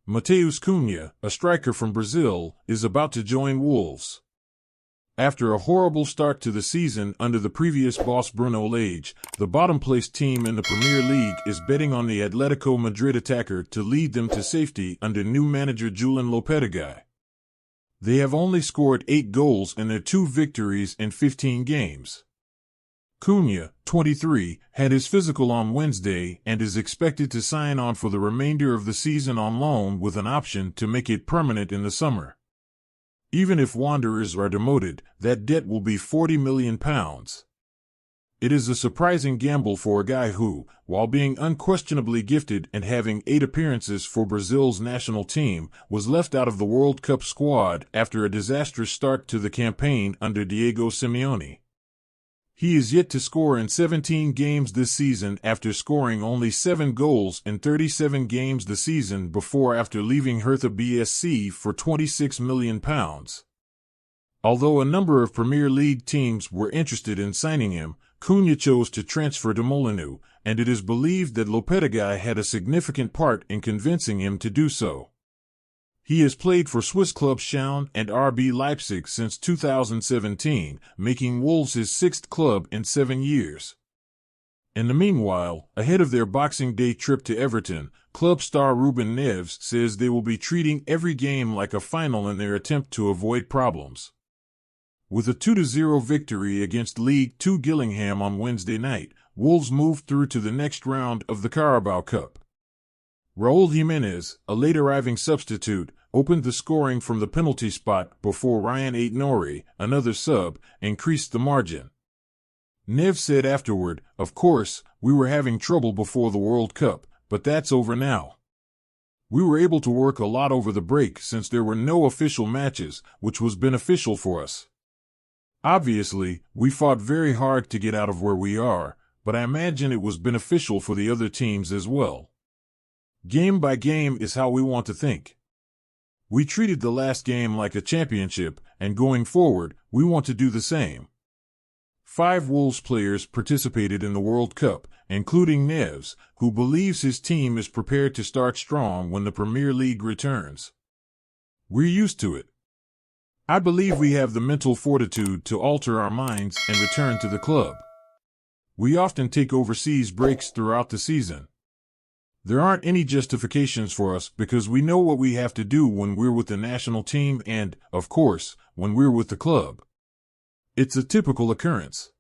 Matheus Cunha, a striker from Brazil, is about to join Wolves. After a horrible start to the season under the previous boss Bruno Lage, the bottom-placed team in the Premier League is betting on the Atletico Madrid attacker to lead them to safety under new manager Julen Lopetegui. They have only scored 8 goals in their 2 victories in 15 games. Cunha, 23, had his physical on Wednesday and is expected to sign on for the remainder of the season on loan with an option to make it permanent in the summer. Even if Wanderers are demoted, that debt will be £40 million. It is a surprising gamble for a guy who, while being unquestionably gifted and having 8 appearances for Brazil's national team, was left out of the World Cup squad after a disastrous start to the campaign under Diego Simeone. He is yet to score in 17 games this season after scoring only 7 goals in 37 games the season before after leaving Hertha BSC for £26 million. Although a number of Premier League teams were interested in signing him, Cunha chose to transfer to Molineux, and it is believed that Lopetegui had a significant part in convincing him to do so. He has played for Swiss clubs Schalke and RB Leipzig since 2017, making Wolves his 6th club in 7 years. In the meanwhile, ahead of their Boxing Day trip to Everton, club star Ruben Neves says they will be treating every game like a final in their attempt to avoid problems. With a 2-0 victory against League 2 Gillingham on Wednesday night, Wolves moved through to the next round of the Carabao Cup. Raul Jimenez, a late-arriving substitute, opened the scoring from the penalty spot before Ryan Aït-Nouri, another sub, increased the margin. Neves said afterward, "Of course, we were having trouble before the World Cup, but that's over now. We were able to work a lot over the break since there were no official matches, which was beneficial for us. Obviously, we fought very hard to get out of where we are, but I imagine it was beneficial for the other teams as well. Game by game is how we want to think. We treated the last game like a championship, and going forward, we want to do the same." 5 Wolves players participated in the World Cup, including Neves, who believes his team is prepared to start strong when the Premier League returns. "We're used to it. I believe we have the mental fortitude to alter our minds and return to the club. We often take overseas breaks throughout the season. There aren't any justifications for us because we know what we have to do when we're with the national team and, of course, when we're with the club. It's a typical occurrence."